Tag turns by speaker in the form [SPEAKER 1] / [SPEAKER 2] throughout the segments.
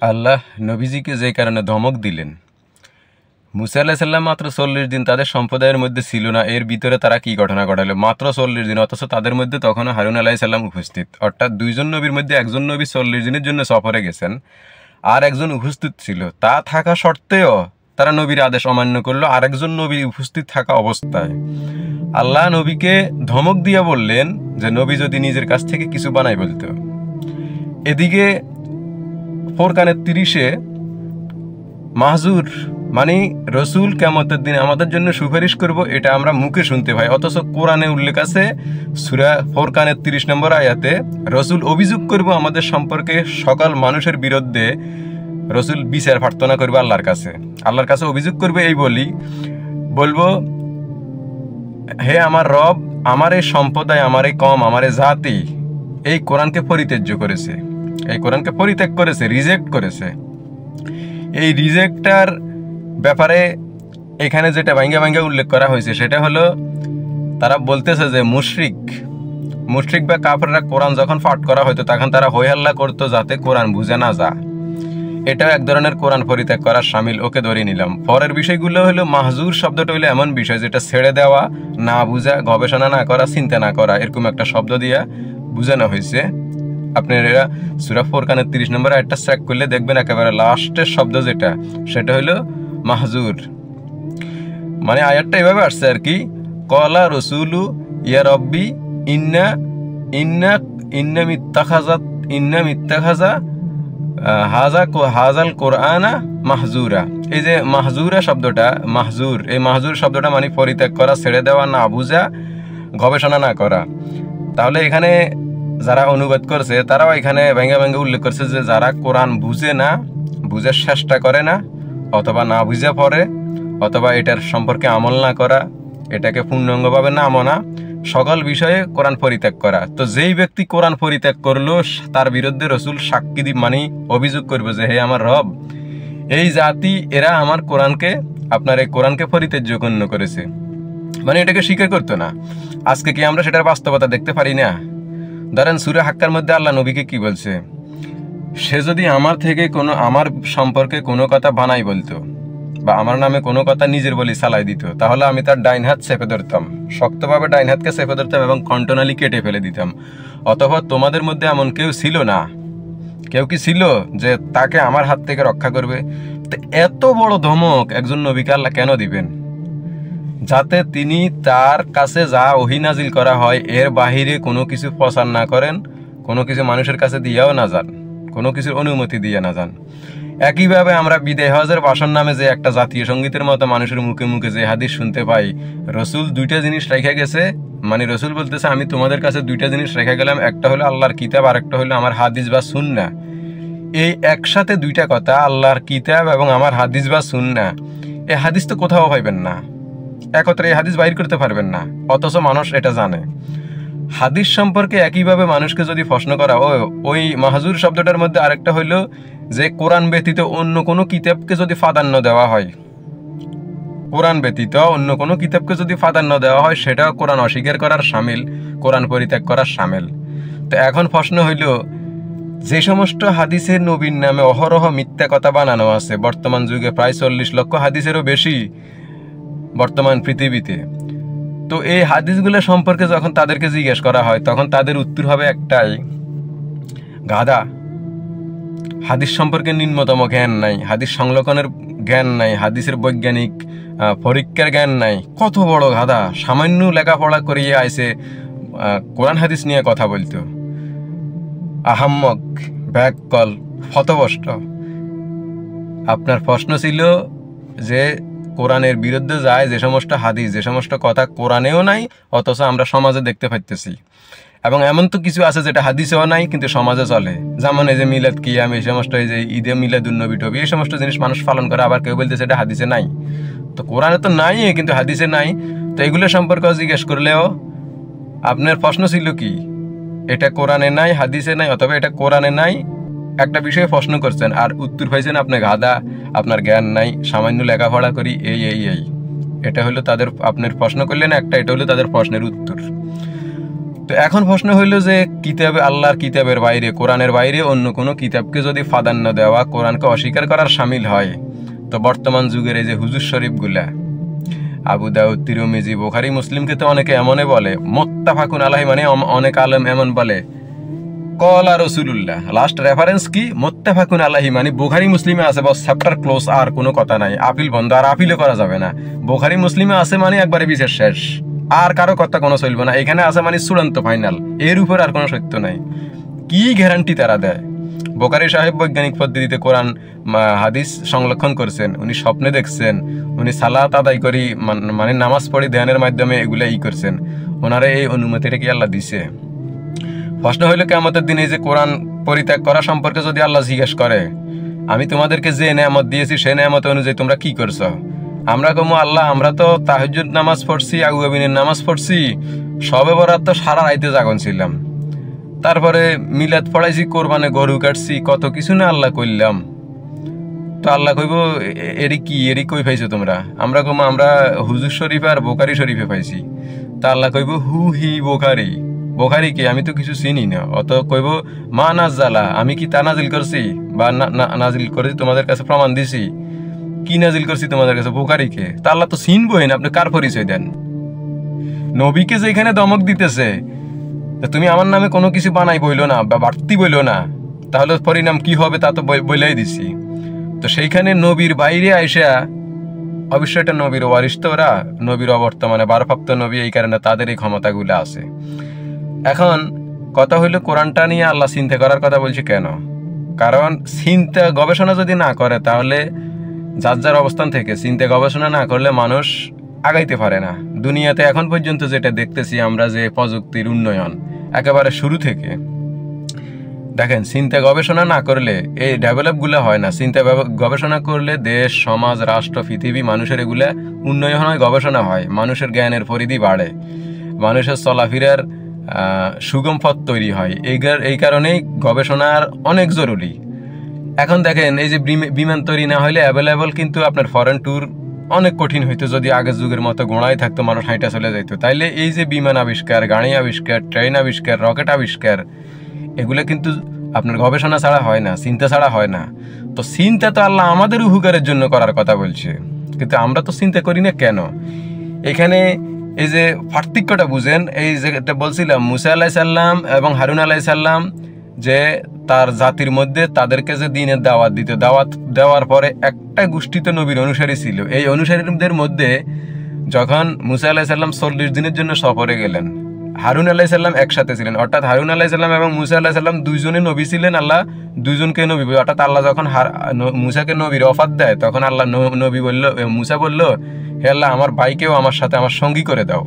[SPEAKER 1] আল্লাহ নবীজিকে যে কারণে ধমক দিলেন, মুসা আলাইহিস সালাম মাত্র 40 দিন তাদের সম্প্রদায়ের মধ্যে ছিল না, এর ভিতরে তারা কি ঘটনা ঘটালো? মাত্র 40 দিন, অথচ তাদের মধ্যে তখনও হারুন আলাইহিস সালাম উপস্থিত। অর্থাৎ দুইজন নবীর মধ্যে একজন নবী 40 দিনের জন্য সফরে গেছেন, আর একজন উপস্থিত ছিল। তা থাকা সত্ত্বেও তারা নবীর আদেশ অমান্য করলো আরেকজন নবী উপস্থিত থাকা অবস্থায়। আল্লাহ নবীকে ধমক দিয়ে বললেন যে নবী যদি নিজের কাছ থেকে কিছু বানাই বলতো। এদিকে ফোরকানের 30-এ মাহজুর মানে রসুল কিয়ামতের দিনে আমাদের জন্য সুপারিশ করব, এটা আমরা মুখে শুনতে পাই, অথচ কোরআনে উল্লেখ আছে সূরা ফোরকানের 30 নম্বর আয়াতে রসুল অভিযোগ করব আমাদের সম্পর্কে সকল মানুষের বিরুদ্ধে। রসুল বিচার প্রার্থনা করবে আল্লাহর কাছে অভিযোগ করবে, এই বলবো হে আমার রব, আমার এই সম্প্রদায়, আমার এই কম, আমার এই জাতি এই কোরআনকে পরিত্যাজ্য করেছে, এই কোরআনকে পরিত্যাগ করেছে, রিজেক্ট করেছে। এই রিজেক্টার ব্যাপারে এখানে যেটা ভাঙ্গা ভাঙ্গা উল্লেখ করা হয়েছে সেটা হলো তারা বলতেছে যে মুশরিক বা কাফেররা কোরআন যখন পাঠ করা হতো তখন তারা হই হাল্লা করতো যাতে কোরআন বুঝে না যা। এটাও এক ধরনের কোরআন পরিত্যাগ করার শামিল, ওকে ধরে নিলাম। পরের বিষয়গুলো হলো মাহজুর শব্দটা হলো এমন বিষয় যেটা ছেড়ে দেওয়া, না বুঝা, গবেষণা না করা, চিন্তা না করা, এরকম একটা শব্দ দিয়ে বুঝানো হয়েছে। আপনারা সূরা ফোরকানের 30 নম্বর আয়াতটা চেক করলে দেখবেন একেবারে লাস্টের শব্দ যেটা সেটা হলো মাহজুর। মানে আয়াতটা এভাবে আসছে আর কি, কলা রসুলু ইয়া রব্বি ইন্না ইন্না ইন্না মিত্তাখাজা হাজাল কোরআনা মাহজুরা। এই যে মাহজুরা শব্দটা, এই মাহজুর শব্দটা মানে পরিত্যাগ করা, ছেড়ে দেওয়া, না বুঝা, গবেষণা না করা। তাহলে এখানে যারা অনুবাদ করছে তারাও এখানে ভেঙ্গে ভেঙ্গে উল্লেখ করছে যে যারা কোরআন বুঝে না, বুঝার চেষ্টা করে না, অথবা না বুঝে পড়ে, অথবা এটার সম্পর্কে আমল না করা, এটাকে পূর্ণাঙ্গভাবে না মানা, সকল বিষয়ে কোরআন পরিত্যাগ করা। তো যেই ব্যক্তি কোরআন পরিত্যাগ করলো তার বিরুদ্ধে রসুল সাক্ষী দিব মানে অভিযোগ করবে যে হে আমার রব, এই জাতি এরা আমার কোরআনকে, আপনার এই কোরআনকে পরিত্যাজ্য গণ্য করেছে, মানে এটাকে স্বীকার করতো না। আজকে কি আমরা সেটার বাস্তবতা দেখতে পারি না? ধরেন সূরা হাক্কার মধ্যে আল্লাহ নবীকে কি বলছে, সে যদি আমার সম্পর্কে কোনো কথা বানাই বলতো বা আমার নামে কোনো কথা নিজের বলি চালাই দিত, তাহলে আমি তার ডাইন হাত চেপে ধরতাম, শক্তভাবে ডাইন হাতকে চেপে ধরতাম এবং কণ্ঠনালী কেটে ফেলে দিতাম। অথবা তোমাদের মধ্যে এমন কেউ ছিল না, কেউ কি ছিল যে তাকে আমার হাত থেকে রক্ষা করবে? তো এত বড় ধমক একজন নবীকে আল্লাহ কেন দিবেন? যাতে তিনি তার কাছে যা ওহী নাজিল করা হয় এর বাহিরে কোনো কিছু প্রচার না করেন, কোনো কিছু মানুষের কাছে দিয়েও না যান, কোনো কিছুর অনুমতি দিয়ে না যান। একইভাবে আমরা বিদায় হজের ভাষণ নামে যে একটা জাতীয় সঙ্গীতের মতো মানুষের মুখে মুখে যে হাদিস শুনতে পাই, রসুল দুইটা জিনিস রেখে গেছে, মানে রসুল বলতেছে আমি তোমাদের কাছে দুইটা জিনিস রেখে গেলাম, একটা হলো আল্লাহর কিতাব আর একটা হলো আমার হাদিস বা সুন্নাহ। এই একসাথে দুইটা কথা, আল্লাহর কিতাব এবং আমার হাদিস বা সুন্নাহ, এই হাদিস তো কোথাও পাইবেন না, একত্রে এই হাদিস বাইর করতে পারবেন না, অথচ মানুষ এটা জানে। হাদিস সম্পর্কে একইভাবে মানুষকে যদি প্রশ্ন করা হয়, ওই মাহজুর শব্দটার মধ্যে আরেকটা হইল যে কোরআন ব্যতীত অন্য কোনো কিতাবকে যদি প্রাধান্য দেওয়া হয়, কোরআন ব্যতীত অন্য কোনো কিতাবকে যদি প্রাধান্য দেওয়া হয় সেটাও কোরআন অস্বীকার করার শামিল, কোরআন পরিত্যাগ করার শামিল। তো এখন প্রশ্ন হইল, যে সমস্ত হাদিসের নবীর নামে অহরহ মিথ্যা কথা বানানো আছে, বর্তমান যুগে প্রায় 40 লক্ষ হাদিসেরও বেশি বর্তমান পৃথিবীতে, তো এই হাদিসগুলো সম্পর্কে যখন তাদেরকে জিজ্ঞেস করা হয় তখন তাদের উত্তর হবে একটাই, গাধা, হাদিস সম্পর্কে নিম্নতম জ্ঞান নাই, হাদিস সংরক্ষণের জ্ঞান নাই, হাদিসের বৈজ্ঞানিক পরীক্ষার জ্ঞান নাই। কত বড় গাধা, সামান্য লেখাপড়া করিয়ে আইসে কোরআন হাদিস নিয়ে কথা বলতো, আহাম্মক, ব্যাককল, ফতবষ্ট। আপনার প্রশ্ন ছিল যে কোরআনের বিরুদ্ধে যায় যে সমস্ত হাদিস, যে সমস্ত কথা কোরআনেও নাই অথচ আমরা সমাজে দেখতে পাইতেছি, এবং এমন তো কিছু আছে যেটা হাদিসেও নাই কিন্তু সমাজে চলে, যেমন এই যে মিলাদ কিয়াম, এই সমস্ত, এই যে ঈদে মিলাদুন্নবী টবি, এই সমস্ত জিনিস মানুষ পালন করে, আবার কেউ বলতেছে এটা হাদিসে নাই। তো কোরআনে তো নাই কিন্তু হাদিসে নাই, তো এগুলো সম্পর্কেও জিজ্ঞেস করলেও আপনার প্রশ্ন ছিল কি, এটা কোরআনে নাই, হাদিসে নাই, অথবা এটা কোরআনে নাই, একটা বিষয়ে প্রশ্ন করছেন আর উত্তর পাইছেন আপনি গাধা, আপনার জ্ঞান নাই, সামান্য লেখাপড়া করি, এই এই এই। এটা হলো তাদের, আপনার প্রশ্ন করলেন একটা, এটা হলো তাদের প্রশ্নের উত্তর। তো এখন প্রশ্ন হইল যে কিতাবে আল্লাহর কিতাবের বাইরে, কোরআনের বাইরে অন্য কোনো কিতাবকে যদি প্রাধান্য দেওয়া, কোরআনকে অস্বীকার করার শামিল হয়, তো বর্তমান যুগের এই যে হুজুর শরীফগুলা, আবু দাউদ, তিরমিজি, বুখারী, মুসলিমকে তো অনেকে এমনে বলে মুত্তাফাকুন আলাইহি, মানে অনেক আলেম এমন বলে কলা রাসূলুল্লাহ, লাস্ট রেফারেন্স কি মুত্তাফাকুন আলাইহি, মানে বুখারী মুসলিমে আছে, বস চ্যাপ্টার ক্লোজ, আর কোনো কথা নাই, আপিল বন্ধ, আর আপিলও করা যাবে না। বুখারী মুসলিমে আছে মানে একবারে বিচার শেষ, আর কারো কথা কোনো চলবে না, এখানে আছে মানে চূড়ান্ত ফাইনাল, এর উপর আর কোনো সত্য নাই। কি গ্যারান্টি তারা দেয়? বুখারী সাহেব বৈজ্ঞানিক পদ্ধতিতে কোরআন হাদিস সংরক্ষণ করছেন, উনি স্বপ্নে দেখছেন, উনি সালাত আদায় করি মানে নামাজ পড়ি ধ্যানের মাধ্যমে এগুলা করছেন, ওনারা এই অনুমতিটা কি আল্লাহ দিছে? প্রশ্ন হইল কিয়ামতের দিনে এই যে কোরআন পরিত্যাগ করা সম্পর্কে যদি আল্লাহ জিজ্ঞেস করে, আমি তোমাদেরকে যে নেয়ামত দিয়েছি সেই নেয়ামত অনুযায়ী তোমরা কি করছো? আমরা কমু আল্লাহ আমরা তো তাহাজ্জুদ নামাজ পড়ছি, আগুয়াবিনের নামাজ পড়ছি, সবে বরাত তো সারা রাইতে জাগন ছিলাম, তারপরে মিলাদ পড়াইছি, কোরবানে গরু কাটছি, কত কিছু না আল্লাহ করলাম। তো আল্লাহ কইব এরি কই পাইছো তোমরা? আমরা কমু আমরা হুজুর শরীফ আর বুখারী শরীফে পাইছি। তা আল্লাহ কইব হু হি বুখারী, বুখারী কি? আমি তো কিছু চিনি না। অত কইব মা নাজ্জালা, আমি কি তা নাজিল করছি বা নাজিল করেছি তোমাদের কাছে প্রমাণ দিছি? কি নাজিল করছি তোমাদের কাছে? বুখারীকে। তা আল্লাহ তো চিনবই না, আপনি কার পরিচয় দেন? নবীকে যেখানে দমক দিতেছে, তুমি আমার নামে কোনো কিছু বানাই বইলো না বা বাড়তি বইলো না, তাহলে পরিণাম কি হবে তা তো বইলাই দিছি। তো সেইখানে নবীর বাইরে আইসা, অবশ্যই এটা নবীর ওয়ারিস, তো ওরা নবীর অবর্তমানে বারপ্রাপ্ত নবী, এই কারণে তাদের এই ক্ষমতাগুলো আছে। এখন কথা হইলো কোরআনটা নিয়ে আল্লাহ চিন্তা করার কথা বলছে কেন? কারণ চিন্তা গবেষণা যদি না করে, তাহলে যার যার অবস্থান থেকে চিন্তা গবেষণা না করলে মানুষ আগাইতে পারে না। দুনিয়াতে এখন পর্যন্ত যেটা দেখতেছি আমরা, যে প্রযুক্তির উন্নয়ন একেবারে শুরু থেকে, দেখেন চিন্তা গবেষণা না করলে এই ডেভেলপগুলো হয় না। চিন্তা গবেষণা করলে দেশ, সমাজ, রাষ্ট্র, পৃথিবী, মানুষের এগুলা উন্নয়ন হয়, গবেষণা হয়, মানুষের জ্ঞানের পরিধি বাড়ে, মানুষের চলাফেরার সুগম পথ তৈরি হয়। এই কারণেই গবেষণার অনেক জরুরি। এখন দেখেন এই যে বিমান তৈরি না হলে অ্যাভেলেবল কিন্তু আপনার ফরেন ট্যুর অনেক কঠিন হইতো, যদি আগের যুগের মতো গোড়ায় থাকতো, মানুষ হাইটা চলে যাইতো। তাইলে এই যে বিমান আবিষ্কার, গাড়ি আবিষ্কার, ট্রেন আবিষ্কার, রকেট আবিষ্কার, এগুলো কিন্তু আপনার গবেষণা ছাড়া হয় না, চিন্তা ছাড়া হয় না। তো চিন্তা তো আল্লাহ আমাদের উপকারের জন্য করার কথা বলছে, কিন্তু আমরা তো চিন্তা করি না কেন? এখানে এই যে পার্থক্যটা বুঝেন, এই যেটা বলছিলাম মুসা আলাইহিস সালাম এবং হারুন আলাইহিস সালাম, যে তার জাতির মধ্যে তাদেরকে যে দ্বীনের দাওয়াত দিত, দাওয়াত দেওয়ার পরে একটা গোষ্ঠী তো নবীর অনুসারী ছিল। এই অনুসারীদের মধ্যে যখন মুসা আলাইহিস সালাম 40 দিনের জন্য সফরে গেলেন, হারুন আলাইহিস সালাম একসাথে ছিলেন, অর্থাৎ হারুন আলাইহিস সালাম এবং মুসা আলাইহিস সালাম দুইজনে নবী ছিলেন। আল্লাহ দুইজনকে নবী, অর্থাৎ আল্লাহ যখন মুসাকে নবীর অফার দেয়, তখন আল্লাহ নবী বলল, মুসা বলল, হে আল্লাহ আমার ভাইকেও আমার সাথে আমার সঙ্গী করে দাও,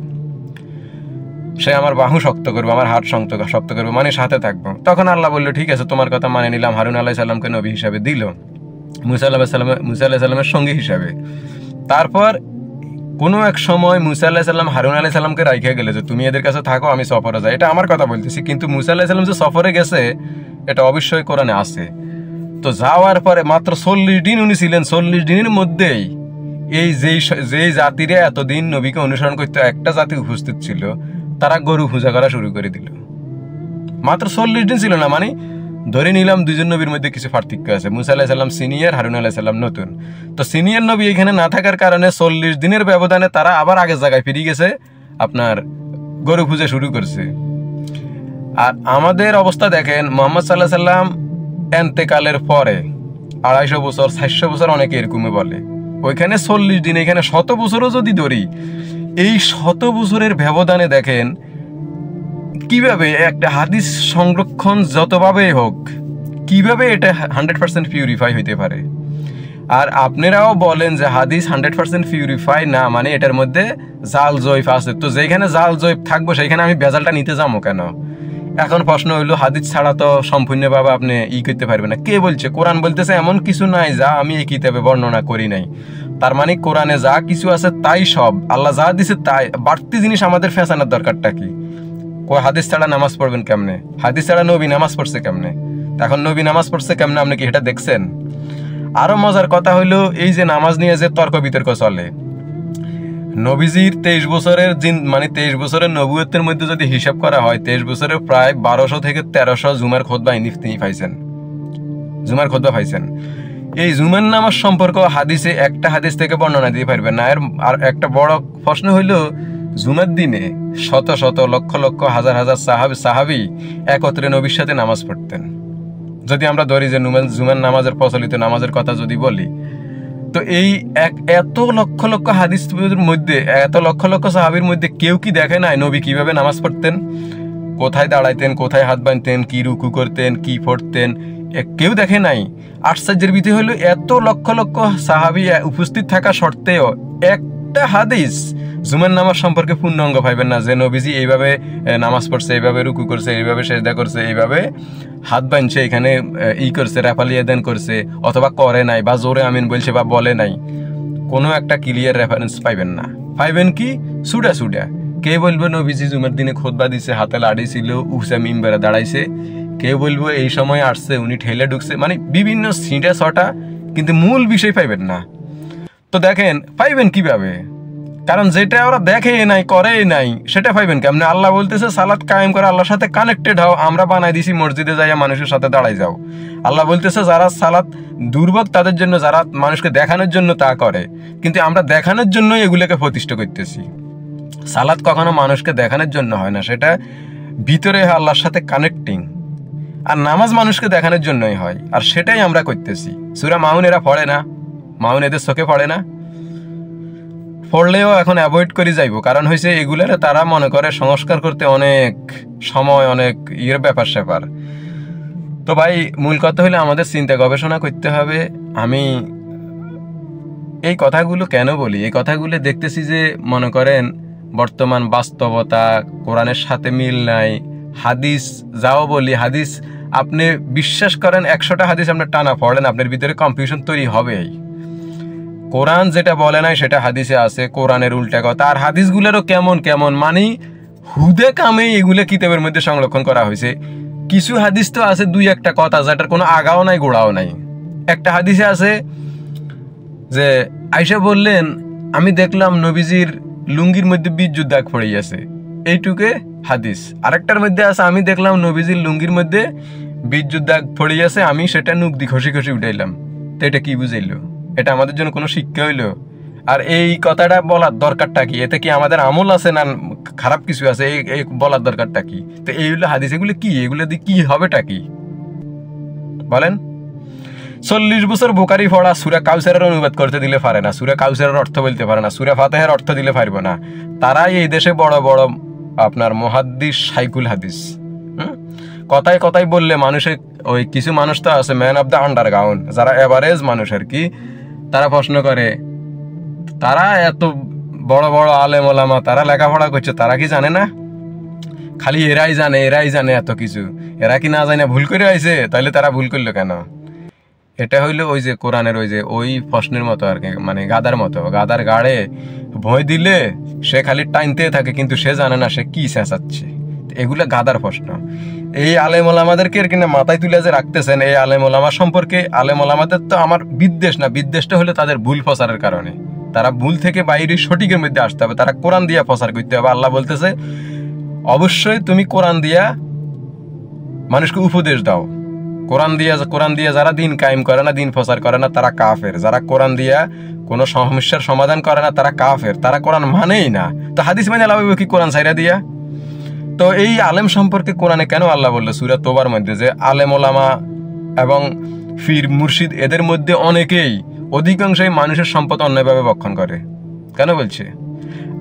[SPEAKER 1] সে আমার বাহু শক্ত করবে, আমার হাত শক্ত করবে, মানে সাথে থাকবো। তখন আল্লাহ বললো ঠিক আছে, তোমার কথা মানে নিলাম, হারুন আলাইহিস সালামকে নবী হিসাবে দিল, মুসা আলাইহিস সালামের সঙ্গী হিসাবে। তারপর কোনো এক সময় মুসা আলাইহিস সালাম হারুন আলাইহিস সালামকে রাইখা গেলে যে তুমি এদের কাছে থাকো, আমি সফরে যাই। এটা আমার কথা বলতেছি, কিন্তু মুসা আলাইহিস সালাম যে সফরে গেছে এটা অবশ্যই কোরআনে আছে। তো যাওয়ার পরে মাত্র 40 দিন উনি ছিলেন, 40 দিনের মধ্যেই এই যেই জাতিরে এতদিন নবীকে অনুসরণ করতে একটা জাতি উপস্থিত ছিল, তারা গরু পূজা করা শুরু করে দিল। মাত্র 40 দিন ছিল না, মানে ধরে নিলাম দুইজন নবীর মধ্যে কিছু পার্থক্য আছে। মুসা আলাইহিস সালাম সিনিয়র, হারুন আলাইহিস সালাম নতুন। তো সিনিয়র নবী এখানে না থাকার কারণে 40 দিনের ব্যবধানে তারা আবার আগের জায়গায় ফিরে গেছে, আপনার গরু পূজা শুরু করছে। আর আমাদের অবস্থা দেখেন, মুহাম্মদ সাল্লাল্লাহু আলাইহি সাল্লাম এন্তেকালের পরে 250 বছর, 400 বছর অনেকে এরকমই বলে, ওইখানে 40 দিন, এখানে 100 বছরও যদি ধরি, এই 100 বছরের ব্যবধানে দেখেন কিভাবে একটা হাদিস সংরক্ষণ যতভাবেই হোক, কিভাবে এটা 100% পিউরিফাই হইতে পারে। আর আপনারাও বলেন যে হাদিস 100% পিউরিফাই না, মানে এটার মধ্যে জাল জয়ফ আছে। তো যেখানে জাল জয়ফ থাকবো সেইখানে আমি ভেজালটা নিতে যাবো কেন? এখন প্রশ্ন হইলো, হাদিস ছাড়া তো সম্পূর্ণভাবে আপনি করতে পারবেন না। কে বলছে? কোরআন বলতেছে এমন কিছু নাই যা আমি এই কিতাবে বর্ণনা করি নাই। তার মানে কোরআনে যা কিছু আছে তাই সব, আল্লাহ যা দিছে তাই। বাড়তি জিনিস আমাদের ফেসানোর দরকারটা কি? হাদিস ছাড়া নামাজ পড়বেন কেমনে? হাদিস ছাড়া নবী নামাজ পড়ছে কেমনে? এখন নবী নামাজ পড়ছে কেমনে আপনি কি এটা দেখছেন? আরো মজার কথা হইলো, এই যে নামাজ নিয়ে যে তর্ক বিতর্ক চলে, নবীজির 23 বছরের মানে 23 বছরের নবুয়তের মধ্যে যদি হিসাব করা হয়, 23 বছরে প্রায় 1200 থেকে 1300 জুমার খুতবা তিনি পাইছেন, জুমার খুতবা পাইছেন। এই জুমার নামাজ সম্পর্ক হাদিসে একটা হাদিস থেকে বর্ণনা দিতে পারবেন না। আর একটা বড় প্রশ্ন হইল, জুমার দিনে শত শত লক্ষ লক্ষ হাজার হাজার সাহাবি একত্রে নবীর সাথে নামাজ পড়তেন। যদি আমরা ধরি যে জুমার নামাজের প্রচলিত নামাজের কথা যদি বলি, তো এই এত লক্ষ লক্ষ হাদিসের মধ্যে, এত লক্ষ লক্ষ সাহাবির মধ্যে কেউ কি দেখে নাই নবী কিভাবে নামাজ পড়তেন, কোথায় দাঁড়াইতেন, কোথায় হাত বাঁধতেন, কি রুকু করতেন, কি পড়তেন, কেউ দেখে নাই। আশ্চর্যের বিষয় হলো এত লক্ষ লক্ষ সাহাবি উপস্থিত থাকা সত্ত্বেও একটা হাদিস জুমার নামাজ সম্পর্কে পূর্ণাঙ্গ পাইবেন না, যে নবীজি এইভাবে নামাজ পড়ছে, এইভাবে রুকু করছে, এইভাবে সেজদা করছে, এইভাবে হাত বাঁধছে, এখানে করছে, রেফালিয়া দেন করছে, অথবা করে নাই, বা জোরে আমিন বলছে, বা বলে নাই। কোনো একটা ক্লিয়ার রেফারেন্স পাইবেন না। পাইবেন কি সুডা সুডা। কে বলবো নবীজি জুমার দিনে খুতবা দিছে, হাতে লাড়ি ছিল, উসা মিম্বারে দাঁড়াইছে। কেউ বলবো এই সময় আসছে, উনি ঠেলে ঢুকছে, মানে বিভিন্ন সিঁটা ছটা, কিন্তু মূল বিষয় পাইবেন না। তো দেখেন পাইবেন কিভাবে? কারণ যেটা ওরা দেখে নাই, করে নাই, সেটা পাইবেন কেমনে? আল্লাহ বলতেছে সালাত কায়েম করে, আল্লাহর সাথে কানেক্টেড হও। আমরা বানাই দিছি মসজিদে যাইয়া মানুষের সাথে দাঁড়াই যাও। আল্লাহ বলতেছে যারা সালাত দুর্ভোগ তাদের জন্য, যারা মানুষকে দেখানোর জন্য তা করে, কিন্তু আমরা দেখানোর জন্যই এগুলোকে প্রতিষ্ঠা করতেছি। সালাত কখনো মানুষকে দেখানোর জন্য হয় না, সেটা ভিতরে আল্লাহর সাথে কানেক্টিং। আর নামাজ মানুষকে দেখানোর জন্যই হয়, আর সেটাই আমরা করতেছি। সূরা মাউন এরা পড়ে না, মাউন এদের চোখে পড়ে না, পড়লেও এখন অ্যাভয়েড করে যাইব। কারণ হয়েছে এগুলার তারা মনে করে সংস্কার করতে অনেক সময়, অনেক ব্যাপার স্যাপার। তো ভাই মূল কথা হলে আমাদের চিন্তা গবেষণা করতে হবে। আমি এই কথাগুলো কেন বলি? এই কথাগুলো দেখতেছি যে মনে করেন বর্তমান বাস্তবতা কোরআনের সাথে মিল নাই। হাদিস যাও বলি, হাদিস আপনি বিশ্বাস করেন 100টা হাদিস আপনি টানা পড়েন, আপনার ভিতরে কনফিউশন তৈরি হবেই। কোরআন যেটা বলে নাই সেটা হাদিসে আছে, কোরআনের উল্টা কথা। আর হাদিসগুলোরও কেমন কেমন, মানে হুদে কামে এগুলো কিতাবের মধ্যে সংরক্ষণ করা হয়েছে। কিছু হাদিস তো আছে দুই একটা কথা যেটার কোনো আগাও নাই গোড়াও নাই। একটা হাদিসে আছে যে আয়েশা বললেন আমি দেখলাম নবীজির লুঙ্গির মধ্যে বিদ্যুৎ দাগ পড়ে গেছে, এইটুকে হাদিস। আরেকটার মধ্যে আছে আমি দেখলাম নবীজির লুঙ্গির মধ্যে বিদ্যুৎ দাগ পড়ে গেছে, আমি সেটা নুক দি খসি খসি উঠাইলাম। তো এটা কি বুঝাইলো? এটা আমাদের জন্য কোনো শিক্ষা হইলো? আর এই কথাটা বলার দরকারটা কি? এতে কি আমাদের আমল আছে না খারাপ কিছু আছে? এই বলার দরকারটা কি? তো এইগুলো হাদিস, এগুলো কি? এগুলো দিয়ে কি হবেটা কি বলেন? 40 বছর বুখারী পড়া সূরা কাউসারের অনুবাদ করতে দিলে পারে না, সূরা কাউসারের অর্থ বলতে পারে না, সূরা ফাতিহার অর্থ দিলে পারবে না। তারাই এই দেশে বড় বড় আপনার মুহাদ্দিস, শাইখুল হাদিস। কথায় কথায় বললে মানুষের, ওই কিছু মানুষ তো আছে ম্যান অফ দ্য আন্ডারগ্রাউন্ড, যারা এভারেজ মানুষ আর কি, তারা প্রশ্ন করে তারা এত বড় বড় আলেম ওলামা, তারা লেখাপড়া করছে, তারা কি জানে না? খালি এরাই জানে এত কিছু। এরা কি না জানে ভুল করে আইছে? তাহলে তারা ভুল করলো কেন? এটা হইলো ওই যে কোরআনের ওই প্রশ্নের মতো আর কি, মানে গাদার মতো। গাদার গাড়ে ভয় দিলে সে খালি টাইনতে থাকে, কিন্তু সে জানে না সে কি চেঁচাচ্ছে। এগুলো গাদার প্রশ্ন। এই আলেম ওলামাদেরকে কিনা মাথায় তুলে যে রাখতেছেন, এই আলেম ওলামা সম্পর্কে, আলেম ওলামাদের তো আমার বিদ্বেষ না, বিদ্বেষটা হলে তাদের ভুল প্রচারের কারণে। তারা ভুল থেকে বাইরে সঠিকের মধ্যে আসতে হবে, তারা কোরআন দিয়া প্রচার করতে হবে। আল্লাহ বলতেছে অবশ্যই তুমি কোরআন দিয়া মানুষকে উপদেশ দাও। কোরআন দিয়া যারা দিন কায়েম করে না, দিন প্রচার করে না, তারা কাফের। যারা কোরআন দিয়া কোনো সমস্যার সমাধান করে না, তারা কাফের, তারা কোরআন মানেই না। তো হাদিস মানে লাভ কি কোরআন ছাইরা দিয়া? তো এই আলেম সম্পর্কে কোরআনে কেন আল্লাহ বললো সূরা তওবার মধ্যে যে আলেম ওলামা এবং ফির মুর্শিদ এদের মধ্যে অনেকেই, অধিকাংশই মানুষের সম্পদ অন্যায়ভাবে ভক্ষণ করে? কেন বলছে?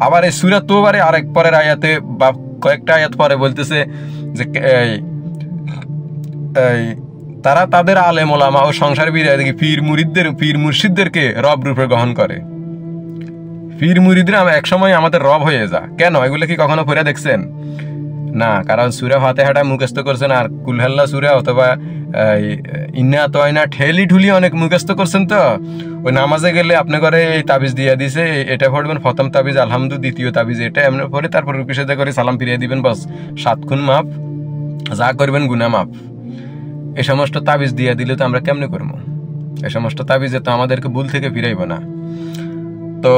[SPEAKER 1] আবার এই সূরা তওবারে আরেক পরের আয়াতে বা কয়েকটা আয়াত পরে বলতেছে যে তারা তাদের আলেম ওলামা ও সংসার বিরাদী পীর মুর্শিদদেরকে রব রূপে গ্রহণ করে। পীর মুরিদরা একসময় আমাদের রব হয়ে যা। কেন? এগুলো কি কখনো পড়ে দেখছেন? না, কারণ সূরা ফাতিহাটা মুখস্থ করছেন, আর কুলহাল্লা সূরা অথবা ইন্না তয়না ঠেলি ঠুলি অনেক মুখস্থ করছেন। তো ওই নামাজে গেলে আপনি করে এই তাবিজ দিয়ে দিছে, এটা পড়বেন প্রথম তাবিজ আলহামদু, দ্বিতীয় তাবিজ এটা এমনি পরে, তারপর রুকু সেজদা করে সালাম ফিরিয়ে দিবেন, বাস 7 খুন মাপ, যা করবেন গুনাহ মাপ। এই সমস্ত তাবিজ দিয়ে দিলে তো আমরা কেমনে করবো? এই সমস্ত তাবিজে তো আমাদেরকে ভুল থেকে ফিরাইব না। তো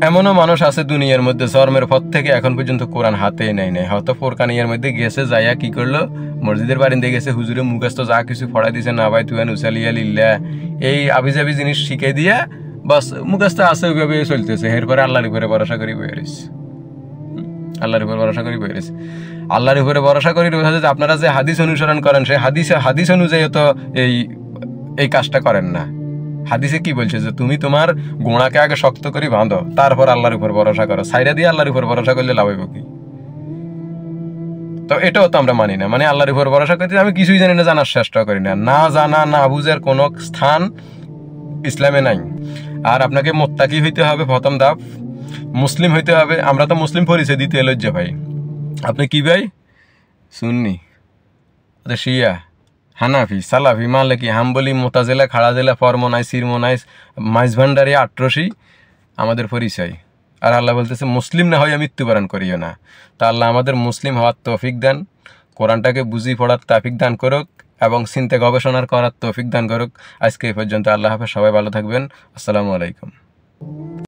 [SPEAKER 1] এমনও মানুষ আছে দুনিয়ার মধ্যে জন্মের পর থেকে এখন পর্যন্ত কোরআন হাতে নেয় নাই, হয়তো ফোরকানিয়ার মধ্যে গেছে, যাইয়া কি করলো, মসজিদের বারিন্দে গেছে, হুজুরে মুখস্থ যা কিছু পড়াই দিছে, না ভাই তুই উসালিয়া লিল্লা এই আবিজাবি জিনিস শিখে দিয়া বাস মুখস্থ আছে, ওইভাবে চলতেছে। এরপরে আল্লাহর উপরে ভরসা করি বয়ে রয়েছে, আল্লাহর উপরে ভরসা করি বয়ে রয়েছে। আল্লাহর উপরে ভরসা করি রয়েছে যে আপনারা যে হাদিস অনুসরণ করেন, সেই হাদিস অনুযায়ী তো এই কাজটা করেন না। হাদিসে কি বলছে যে তুমি তোমার গোড়াকে আগে শক্ত করে বাঁধো, তারপর আল্লাহর উপর ভরসা করো। সাইরা দিয়ে আল্লাহর উপর ভরসা করলে লাভ হইব কি? তো এটাও তো আমরা মানি না। মানে আল্লাহর উপর ভরসা করতে আমি কিছুই জানি না, জানার চেষ্টা করি না। না জানা না বুঝার কোনো স্থান ইসলামে নাই। আর আপনাকে মোত্তাকি হইতে হবে, প্রথম ধাপ মুসলিম হইতে হবে। আমরা তো মুসলিম পরিচয় দিতে লজ্জা ভাই। আপনি কি ভাই? সুন্নি, শিয়া, হানাফি, সালাফি, মালিকি, হাম্বলি, মোতাজিলা, খাড়াজিলা, ফরমোনাইস, সিরমোনাইস, মাইজভান্ডারি, আট্রসি আমাদের পরিচয়। আর আল্লাহ বলতেছে মুসলিম না হইয়া মৃত্যুবরণ করিও না। তা আল্লাহ আমাদের মুসলিম হওয়ার তৌফিক দেন, কোরআনটাকে বুঝি পড়ার তৌফিক দান করুক এবং চিন্তা গবেষণার করার তৌফিক দান করুক। আজকে এই পর্যন্ত। আল্লাহ হাফেজ, সবাই ভালো থাকবেন। আসসালামু আলাইকুম।